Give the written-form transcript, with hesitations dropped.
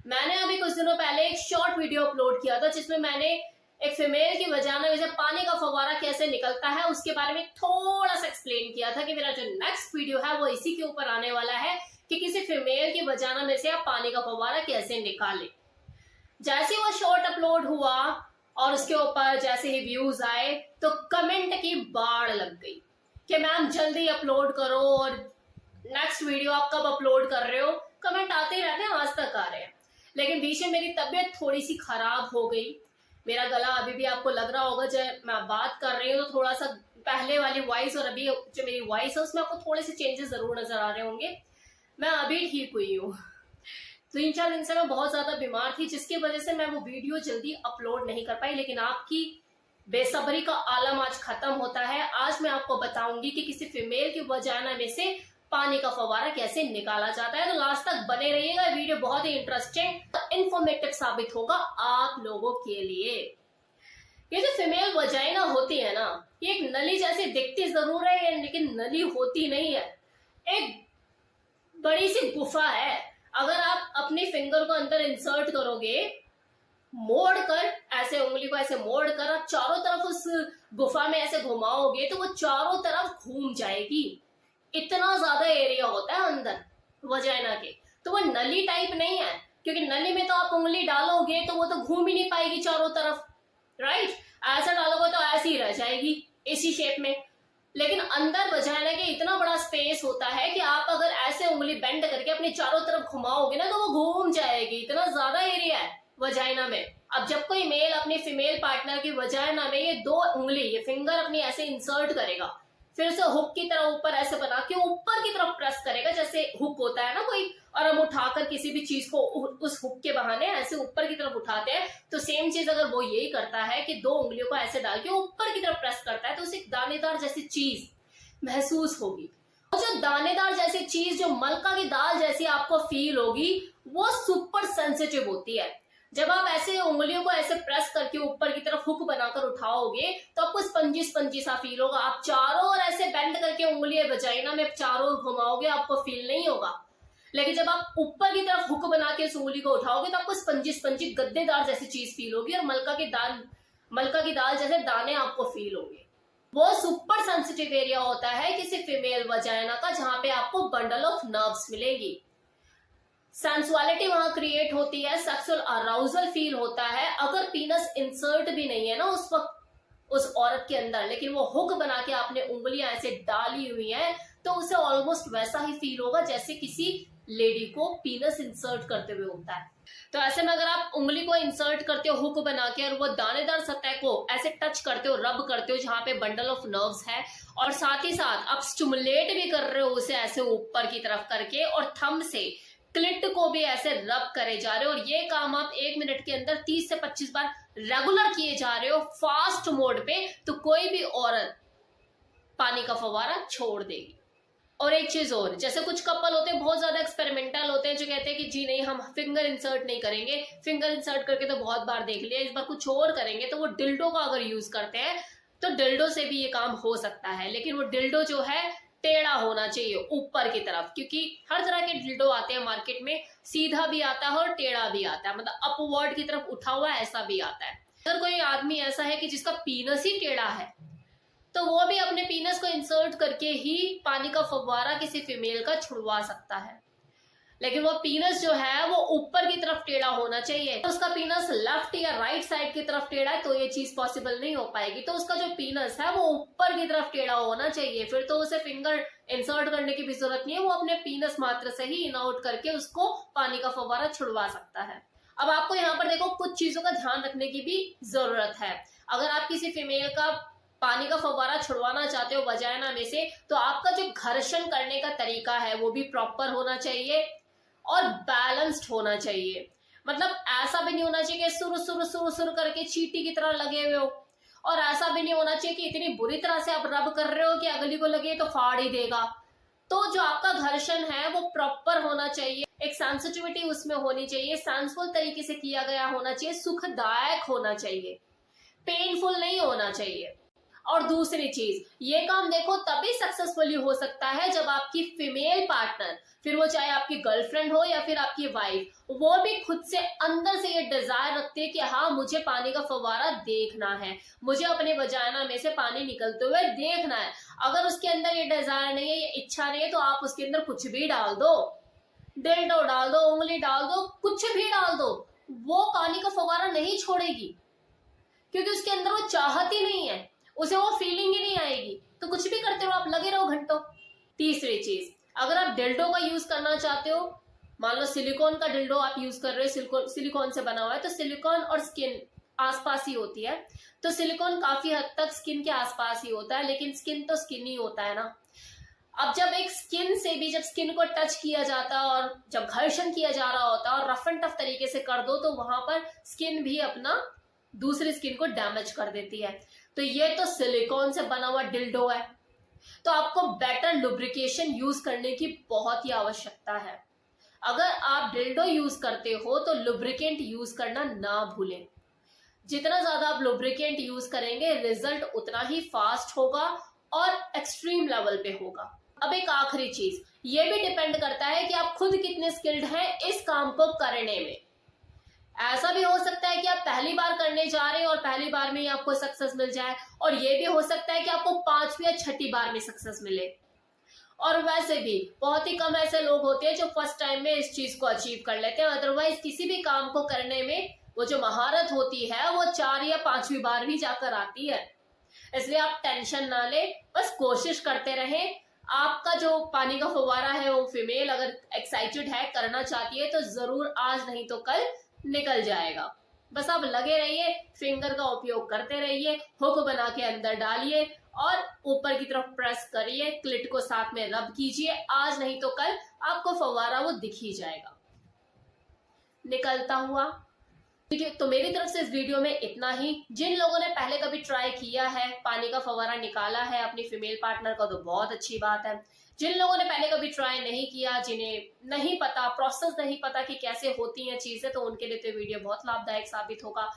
मैंने अभी कुछ दिनों पहले एक शॉर्ट वीडियो अपलोड किया था जिसमें मैंने एक फीमेल की वजाना में से पानी का फव्वारा कैसे निकलता है उसके बारे में थोड़ा सा एक्सप्लेन किया था कि मेरा जो नेक्स्ट वीडियो है वो इसी के ऊपर आने वाला है कि किसी फीमेल की वजाना में से आप पानी का फव्वारा कैसे निकालें। जैसे वो शॉर्ट अपलोड हुआ और उसके ऊपर जैसे ही व्यूज आए तो कमेंट की बाढ़ लग गई कि मैम जल्दी अपलोड करो और नेक्स्ट वीडियो आप कब अपलोड कर रहे हो। कमेंट आते ही रहते हैं, आज तक आ रहे हैं। लेकिन बीच में मेरी तबीयत थोड़ी सी खराब हो गई। मेरा गला अभी भी आपको लग रहा होगा जब मैं बात कर रही हूँ तो थोड़ा सा पहले वाली वॉइस और अभी जो मेरी वॉइस है उसमें आपको थोड़े से चेंजेस जरूर नजर आ रहे होंगे। मैं अभी ठीक हुई हूँ। 3-4 दिन से मैं बहुत ज्यादा बीमार थी जिसकी वजह से मैं वो वीडियो जल्दी अपलोड नहीं कर पाई। लेकिन आपकी बेसब्री का आलम आज खत्म होता है। आज मैं आपको बताऊंगी कि किसी फीमेल की वजाना में से पानी का फव्वारा कैसे निकाला जाता है। तो लास्ट तक बने रहिएगा, वीडियो बहुत ही इंटरेस्टिंग इंफॉर्मेटिव साबित होगा आप लोगों के लिए। ये जो फीमेल वजाइना होती है ना, ये एक नली जैसी दिखती जरूर है लेकिन नली होती नहीं है, एक बड़ी सी गुफा है। अगर आप अपनी फिंगर को अंदर इंसर्ट करोगे, मोड़ कर ऐसे उंगली को ऐसे मोड़ कर आप चारों तरफ उस गुफा में ऐसे घुमाओगे तो वो चारों तरफ घूम जाएगी। इतना ज्यादा एरिया होता है अंदर वजाइना के। तो वो नली टाइप नहीं है, क्योंकि नली में तो आप उंगली डालोगे तो वो तो घूम ही नहीं पाएगी चारों तरफ, राइट। ऐसा डालोगे तो ऐसी ही रह जाएगी इसी शेप में। लेकिन अंदर वजाइना के इतना बड़ा स्पेस होता है कि आप अगर ऐसे उंगली बेंड करके अपने चारों तरफ घुमाओगे ना तो वो घूम जाएगी। इतना ज्यादा एरिया है वजाइना में। अब जब कोई मेल अपनी फीमेल पार्टनर की वजाइना में ये 2 उंगली ये फिंगर अपनी ऐसे इंसर्ट करेगा, फिर उसे हुक की तरह ऊपर ऐसे बना के ऊपर की तरफ प्रेस करेगा, जैसे हुक होता है ना कोई, और हम उठाकर किसी भी चीज को उस हुक के बहाने ऐसे ऊपर की तरफ उठाते हैं। तो सेम चीज अगर वो यही करता है कि 2 उंगलियों को ऐसे डाल के ऊपर की तरफ प्रेस करता है तो उसे दानेदार जैसी चीज महसूस होगी। और जो दानेदार जैसी चीज जो मलका की दाल जैसी आपको फील होगी वो सुपर सेंसिटिव होती है। जब आप ऐसे उंगलियों को ऐसे प्रेस करके ऊपर की तरफ हुक बनाकर उठाओगे तो आपको स्पंजी स्पंजी सा फील होगा। आप चारों ओर ऐसे बेंड करके उंगलियां वजाइना में चारों ओर घुमाओगे आपको फील नहीं होगा। लेकिन जब आप ऊपर की तरफ हुक बना के उस उंगली को उठाओगे तो आपको स्पंजी स्पंजी गद्देदार जैसी चीज फील होगी और मलका की दाल जैसे दाने आपको फील होंगे। वो सुपर सेंसिटिव एरिया होता है किसी फीमेल वजाइना का, जहां पे आपको बंडल ऑफ नर्व्स मिलेगी। सेंसुअलिटी वहां क्रिएट होती है, सेक्सुअल अराउजल फील होता है। अगर पीनस इंसर्ट भी नहीं है ना उस वक्त उस औरत के अंदर, लेकिन वो हुक बना के आपने उंगलियां ऐसे डाली हुई हैं तो उसे ऑलमोस्ट वैसा ही फील होगा जैसे किसी लेडी को पीनस इंसर्ट करते हुए होता है। तो ऐसे में अगर आप उंगली को इंसर्ट करते हो हुक बना के और वो दानेदार सतह को ऐसे टच करते हो, रब करते हो जहां पे बंडल ऑफ नर्व्स है, और साथ ही साथ आप स्टिमुलेट भी कर रहे हो उसे ऐसे ऊपर की तरफ करके और थंब से क्लिट को भी ऐसे रब करे जा रहे हो, और ये काम आप 1 मिनट के अंदर 30 से 25 बार रेगुलर किए जा रहे हो फास्ट मोड पे, तो कोई भी औरत पानी का फव्वारा छोड़ देगी। और एक चीज और, जैसे कुछ कपल होते हैं बहुत ज्यादा एक्सपेरिमेंटल होते हैं जो कहते हैं कि जी नहीं हम फिंगर इंसर्ट नहीं करेंगे, फिंगर इंसर्ट करके तो बहुत बार देख लिया, इस बार कुछ और करेंगे। तो वो डिल्डो का अगर यूज करते हैं तो डिल्डो से भी ये काम हो सकता है। लेकिन वो डिल्डो जो है टेढ़ा होना चाहिए ऊपर की तरफ, क्योंकि हर तरह के डिल्डो आते हैं मार्केट में, सीधा भी आता है और टेढ़ा भी आता है, मतलब अपवर्ड की तरफ उठा हुआ ऐसा भी आता है। अगर कोई आदमी ऐसा है कि जिसका पीनस ही टेढ़ा है तो वो भी अपने पीनस को इंसर्ट करके ही पानी का फव्वारा किसी फीमेल का छुड़वा सकता है। लेकिन वो पीनस जो है वो ऊपर की तरफ टेढ़ा होना चाहिए। तो उसका पीनस लेफ्ट या राइट साइड की तरफ टेढ़ा है तो ये चीज पॉसिबल नहीं हो पाएगी। तो उसका जो पीनस है वो ऊपर की तरफ टेढ़ा होना चाहिए, फिर तो उसे फिंगर इंसर्ट करने की भी जरूरत नहीं है, वो अपने पीनस मात्र से ही इन आउट करके उसको पानी का फव्वारा छुड़वा सकता है। अब आपको यहाँ पर देखो कुछ चीजों का ध्यान रखने की भी जरूरत है। अगर आप किसी फीमेल का पानी का फव्वारा छुड़वाना चाहते हो वजाइना में से, तो आपका जो घर्षण करने का तरीका है वो भी प्रॉपर होना चाहिए और बैलेंस्ड होना चाहिए। मतलब ऐसा भी नहीं होना चाहिए कि सुर करके चींटी की तरह लगे हुए हो, और ऐसा भी नहीं होना चाहिए कि इतनी बुरी तरह से आप रब कर रहे हो कि अगली को लगे तो फाड़ ही देगा। तो जो आपका घर्षण है वो प्रॉपर होना चाहिए, एक सेंसिटिविटी उसमें होनी चाहिए, सेंसफुल तरीके से किया गया होना चाहिए, सुखदायक होना चाहिए, पेनफुल नहीं होना चाहिए। और दूसरी चीज, ये काम देखो तभी सक्सेसफुली हो सकता है जब आपकी फीमेल पार्टनर, फिर वो चाहे आपकी गर्लफ्रेंड हो या फिर आपकी वाइफ, वो भी खुद से अंदर से ये डिजायर रखती है कि हाँ मुझे पानी का फव्वारा देखना है, मुझे अपने वजाना में से पानी निकलते हुए देखना है। अगर उसके अंदर ये डिजायर नहीं है, ये इच्छा नहीं है, तो आप उसके अंदर कुछ भी डाल दो, डिल्डो डाल दो, उंगली डाल दो, कुछ भी डाल दो, वो पानी का फव्वारा नहीं छोड़ेगी, क्योंकि उसके अंदर वो चाहत ही नहीं है, उसे वो फीलिंग ही नहीं आएगी। तो कुछ भी करते रहो, आप लगे रहो घंटों। तीसरी चीज, अगर आप डिल्डो का यूज करना चाहते हो, मान लो सिलिकॉन का डिल्डो आप यूज कर रहे हो, सिलिकॉन से बना हुआ है, तो सिलिकॉन और स्किन आसपास ही होती है, तो सिलिकॉन काफी हद तक स्किन के आसपास ही होता है, लेकिन स्किन तो स्किन ही होता है ना। अब जब एक स्किन से भी, जब स्किन को टच किया जाता है और जब घर्षण किया जा रहा होता है और रफ एंड टफ तरीके से कर दो, तो वहां पर स्किन भी अपना दूसरी स्किन को डैमेज कर देती है। तो ये तो सिलिकॉन से बना हुआ डिल्डो है, तो आपको बेटर लुब्रिकेशन यूज करने की बहुत ही आवश्यकता है। अगर आप डिल्डो यूज करते हो तो लुब्रिकेंट यूज करना ना भूलें। जितना ज्यादा आप लुब्रिकेंट यूज करेंगे, रिजल्ट उतना ही फास्ट होगा और एक्सट्रीम लेवल पे होगा। अब एक आखिरी चीज, ये भी डिपेंड करता है कि आप खुद कितने स्किल्ड हैं इस काम को करने में। ऐसा भी हो सकता है कि आप पहली बार करने जा रहे हैं और पहली बार में ही आपको सक्सेस मिल जाए, और ये भी हो सकता है कि आपको 5वीं या 6ठी बार में सक्सेस मिले। और वैसे भी बहुत ही कम ऐसे लोग होते हैं जो फर्स्ट टाइम में इस चीज को अचीव कर लेते हैं। अदरवाइज किसी भी काम को करने में वो जो महारत होती है वो 4 या 5वीं बार भी जाकर आती है। इसलिए आप टेंशन ना ले, बस कोशिश करते रहें। आपका जो पानी का फव्वारा है वो फीमेल अगर एक्साइटेड है, करना चाहती है, तो जरूर आज नहीं तो कल निकल जाएगा। बस आप लगे रहिए, फिंगर का उपयोग करते रहिए, हुक बना के अंदर डालिए और वीपर की तरफ प्रेस करिए, क्लिट को साथ में रब कीजिए। आज नहीं तो कल आपको फव्वारा वो दिख ही जाएगा निकलता हुआ। तो मेरी तरफ से इस वीडियो में इतना ही। जिन लोगों ने पहले कभी ट्राई किया है, पानी का फव्वारा निकाला है अपनी फीमेल पार्टनर का, तो बहुत अच्छी बात है। जिन लोगों ने पहले कभी ट्राई नहीं किया, जिन्हें नहीं पता, प्रोसेस नहीं पता कि कैसे होती हैं चीजें, तो उनके लिए तो वीडियो बहुत लाभदायक साबित होगा।